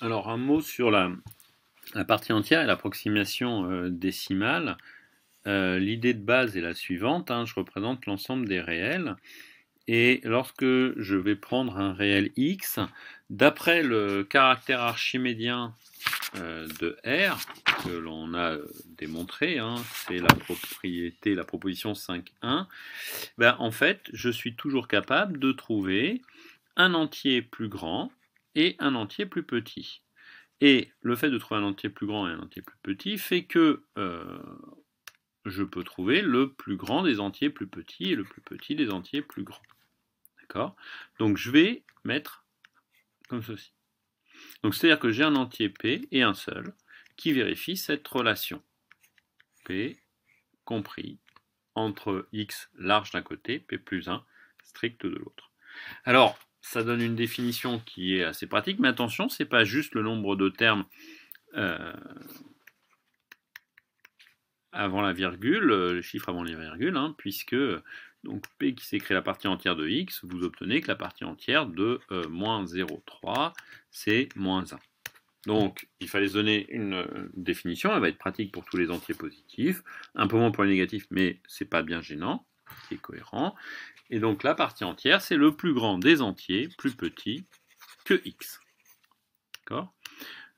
Alors, un mot sur la partie entière et l'approximation décimale. L'idée de base est la suivante, hein, je représente l'ensemble des réels, et lorsque je vais prendre un réel x, d'après le caractère archimédien de R, que l'on a démontré, hein, c'est la proposition 5.1, ben, en fait, je suis toujours capable de trouver un entier plus grand et un entier plus petit. Et le fait de trouver un entier plus grand et un entier plus petit fait que je peux trouver le plus grand des entiers plus petits et le plus petit des entiers plus grands. D'accord? Donc je vais mettre comme ceci. Donc c'est-à-dire que j'ai un entier P et un seul qui vérifie cette relation. P compris entre x large d'un côté, P plus 1 strict de l'autre. Alors, ça donne une définition qui est assez pratique, mais attention, c'est pas juste le nombre de termes avant la virgule, le chiffre avant les virgules, hein, puisque donc P qui s'écrit la partie entière de x, vous obtenez que la partie entière de moins 0,3, c'est moins 1. Donc, il fallait se donner une définition, elle va être pratique pour tous les entiers positifs, un peu moins pour les négatifs, mais c'est pas bien gênant, c'est cohérent. Et donc, la partie entière, c'est le plus grand des entiers, plus petit que x. D'accord ?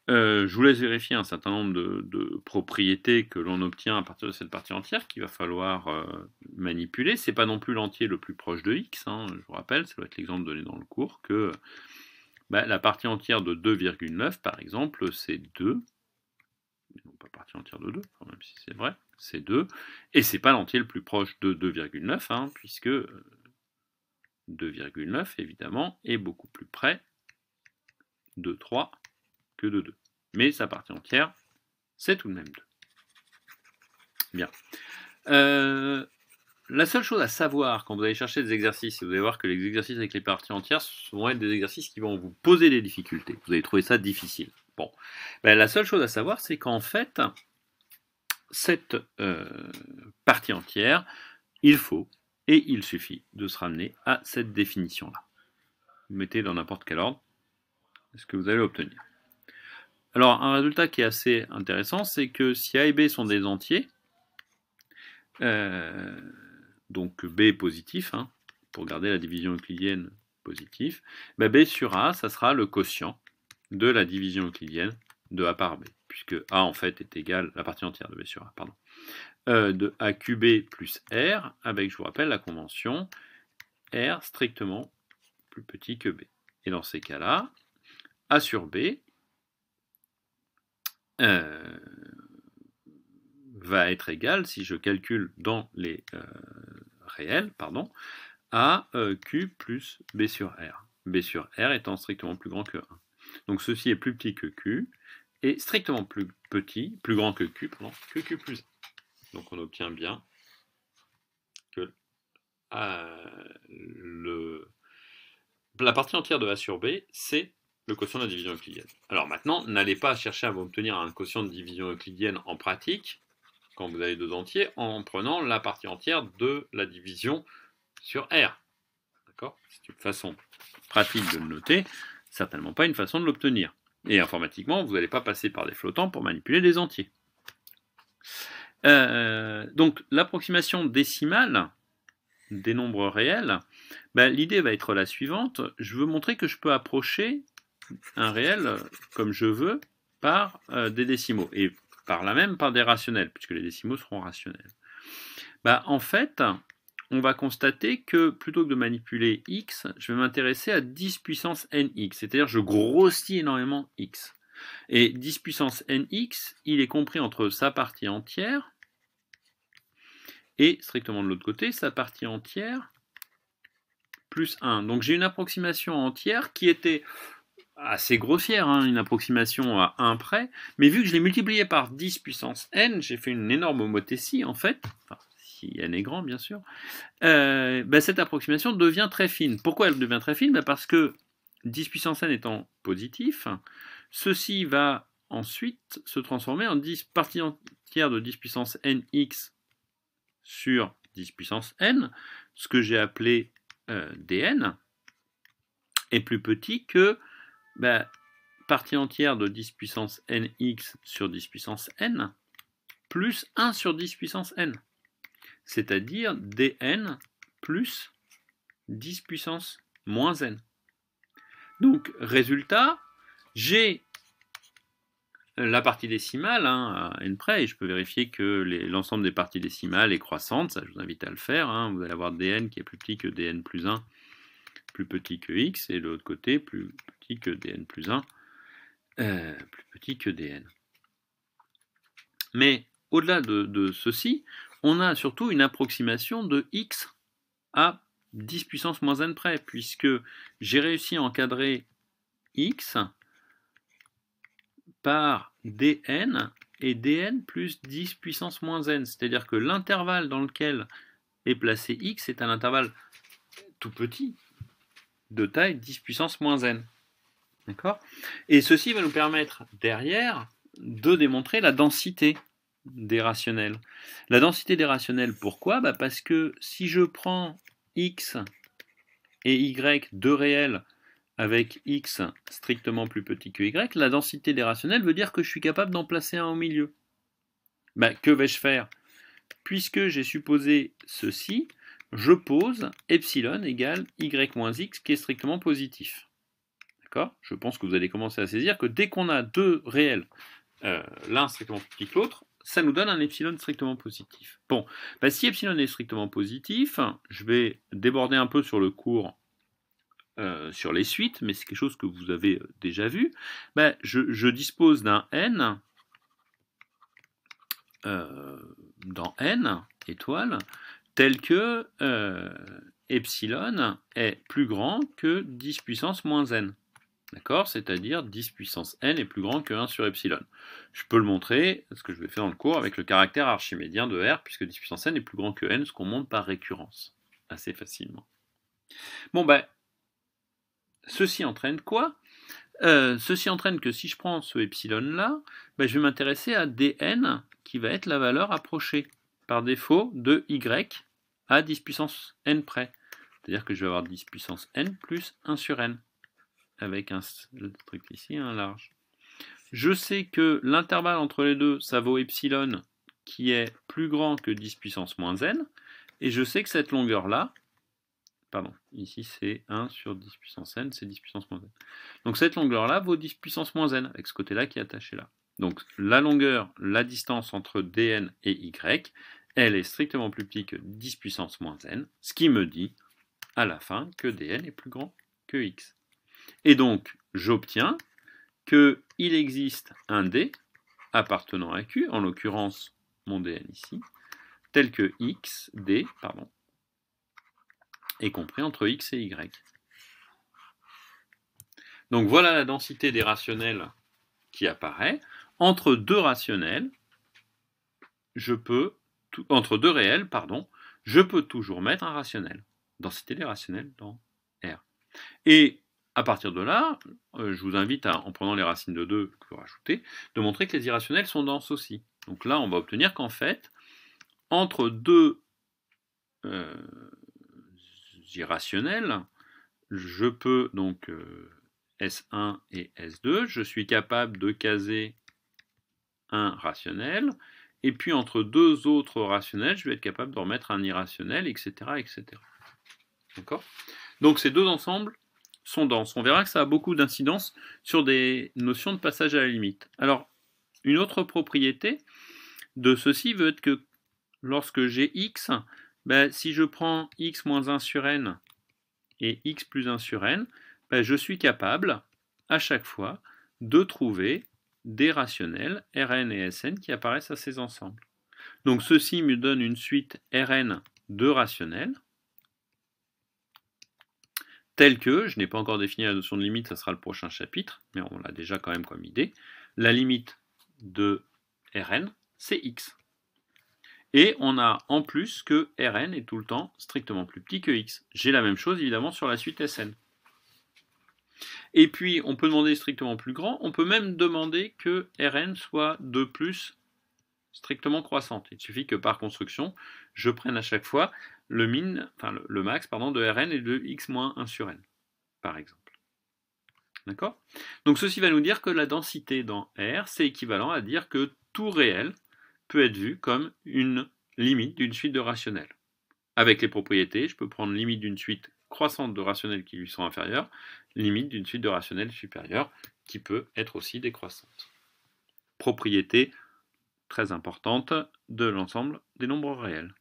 Je vous laisse vérifier un certain nombre de propriétés que l'on obtient à partir de cette partie entière qu'il va falloir manipuler. C'est pas non plus l'entier le plus proche de x, hein, je vous rappelle, ça doit être l'exemple donné dans le cours, que la partie entière de 2,9 par exemple, c'est 2, non pas partie entière de 2, même si c'est vrai, c'est 2, et c'est pas l'entier le plus proche de 2,9, hein, puisque 2,9 évidemment est beaucoup plus près de 3 que de 2. Mais sa partie entière, c'est tout de même 2. Bien. La seule chose à savoir quand vous allez chercher des exercices, vous allez voir que les exercices avec les parties entières vont être des exercices qui vont vous poser des difficultés. Vous allez trouver ça difficile. Bon. La seule chose à savoir, c'est qu'en fait, cette partie entière, il faut et il suffit de se ramener à cette définition-là. Vous mettez dans n'importe quel ordre ce que vous allez obtenir. Alors, un résultat qui est assez intéressant, c'est que si A et B sont des entiers, donc B est positif, hein, pour garder la division euclidienne positive, B sur A, ça sera le quotient de la division euclidienne de A par B, puisque A en fait est égal, la partie entière de B sur A, pardon, de A cubé plus R, avec, je vous rappelle, la convention R strictement plus petit que B. Et dans ces cas-là, A sur B va être égal, si je calcule dans les réels, pardon, à Q plus B sur R. B sur R étant strictement plus grand que 1. Donc ceci est plus petit que Q, et strictement plus grand que Q, que Q plus 1. Donc on obtient bien que la partie entière de A sur B, c'est le quotient de la division euclidienne. Alors maintenant, n'allez pas chercher à obtenir un quotient de division euclidienne en pratique, quand vous avez deux entiers, en prenant la partie entière de la division sur R. D'accord ? C'est une façon pratique de le noter, certainement pas une façon de l'obtenir. Et informatiquement, vous n'allez pas passer par des flottants pour manipuler des entiers. Donc l'approximation décimale des nombres réels, l'idée va être la suivante. Je veux montrer que je peux approcher un réel comme je veux par des décimaux, et par là même par des rationnels, puisque les décimaux seront rationnels. En fait, on va constater que plutôt que de manipuler x, je vais m'intéresser à 10 puissance nx, c'est-à-dire je grossis énormément x. Et 10 puissance nx, il est compris entre sa partie entière et, strictement de l'autre côté, sa partie entière plus 1. Donc j'ai une approximation entière qui était assez grossière, hein, une approximation à 1 près, mais vu que je l'ai multiplié par 10 puissance n, j'ai fait une énorme homothétie en fait, enfin, si n est grand bien sûr, cette approximation devient très fine. Pourquoi elle devient très fine ? Parce que 10 puissance n étant positif, ceci va ensuite se transformer en 10 partie entière de 10 puissance nx sur 10 puissance n, ce que j'ai appelé dn, est plus petit que partie entière de 10 puissance nx sur 10 puissance n, plus 1 sur 10 puissance n, c'est-à-dire dn plus 10 puissance moins n. Donc, résultat, j'ai la partie décimale à n près, et je peux vérifier que l'ensemble des parties décimales est croissante, ça je vous invite à le faire, vous allez avoir dn qui est plus petit que dn plus 1, plus petit que x, et de l'autre côté, plus petit que dn plus 1, plus petit que dn. Mais au-delà de ceci, on a surtout une approximation de x à 10 puissance moins n près, puisque j'ai réussi à encadrer x par dn et dn plus 10 puissance moins n, c'est-à-dire que l'intervalle dans lequel est placé x est un intervalle tout petit, de taille 10 puissance moins n. D'accord ? Et ceci va nous permettre derrière de démontrer la densité des rationnels. La densité des rationnels, pourquoi ? Parce que si je prends x et y, deux réels, avec x strictement plus petit que y, la densité des rationnels veut dire que je suis capable d'en placer un au milieu. Que vais-je faire ? Puisque j'ai supposé ceci, je pose epsilon égale y moins x qui est strictement positif. D'accord ? Je pense que vous allez commencer à saisir que dès qu'on a deux réels, l'un strictement plus petit que l'autre, ça nous donne un epsilon strictement positif. Bon, si epsilon est strictement positif, je vais déborder un peu sur le cours sur les suites, mais c'est quelque chose que vous avez déjà vu. Je dispose d'un n dans n étoiles tel que epsilon est plus grand que 10 puissance moins n. D'accord ? C'est-à-dire 10 puissance n est plus grand que 1 sur epsilon. Je peux le montrer, ce que je vais faire dans le cours, avec le caractère archimédien de R, puisque 10 puissance n est plus grand que n, ce qu'on montre par récurrence, assez facilement. Bon, ceci entraîne quoi ? Ceci entraîne que si je prends ce epsilon-là, je vais m'intéresser à dn, qui va être la valeur approchée, par défaut, de y à 10 puissance n près. C'est-à-dire que je vais avoir 10 puissance n plus 1 sur n, avec un strict ici et un large. Je sais que l'intervalle entre les deux, ça vaut epsilon, qui est plus grand que 10 puissance moins n, et je sais que cette longueur-là, pardon, ici c'est 1 sur 10 puissance n, c'est 10 puissance moins n. Donc cette longueur-là vaut 10 puissance moins n, avec ce côté-là qui est attaché là. Donc la longueur, la distance entre dn et y, elle est strictement plus petite que 10 puissance moins n, ce qui me dit à la fin que dn est plus grand que x. Et donc j'obtiens qu'il existe un d appartenant à q, en l'occurrence mon dn ici, tel que x, d, pardon, est compris entre x et y. Donc voilà la densité des rationnels qui apparaît. Entre deux rationnels, entre deux réels, je peux toujours mettre un rationnel. Densité des rationnels dans R. Et à partir de là, je vous invite en prenant les racines de 2 que vous rajoutez, de montrer que les irrationnels sont denses aussi. Donc là, on va obtenir qu'en fait, entre deux irrationnels, je peux donc S1 et S2, je suis capable de caser un rationnel, et puis entre deux autres rationnels, je vais être capable de remettre un irrationnel, etc. etc. D'accord ? Donc ces deux ensembles sont denses. On verra que ça a beaucoup d'incidence sur des notions de passage à la limite. Alors, une autre propriété de ceci veut être que lorsque j'ai x, si je prends x moins 1 sur n et x plus 1 sur n, je suis capable, à chaque fois, de trouver des rationnels Rn et Sn qui apparaissent à ces ensembles. Donc ceci me donne une suite Rn de rationnels, telle que, je n'ai pas encore défini la notion de limite, ça sera le prochain chapitre, mais on l'a déjà quand même comme idée, la limite de Rn, c'est x. Et on a en plus que Rn est tout le temps strictement plus petit que x. J'ai la même chose évidemment sur la suite Sn. Et puis on peut demander strictement plus grand, on peut même demander que Rn soit de plus strictement croissante. Il suffit que par construction, je prenne à chaque fois le max de Rn et de x moins 1 sur n, par exemple. D'accord? Donc ceci va nous dire que la densité dans R, c'est équivalent à dire que tout réel peut être vu comme une limite d'une suite de rationnels. Avec les propriétés, je peux prendre limite d'une suite croissante de rationnels qui lui sont inférieurs, limite d'une suite de rationnels supérieurs qui peut être aussi décroissante. Propriété très importante de l'ensemble des nombres réels.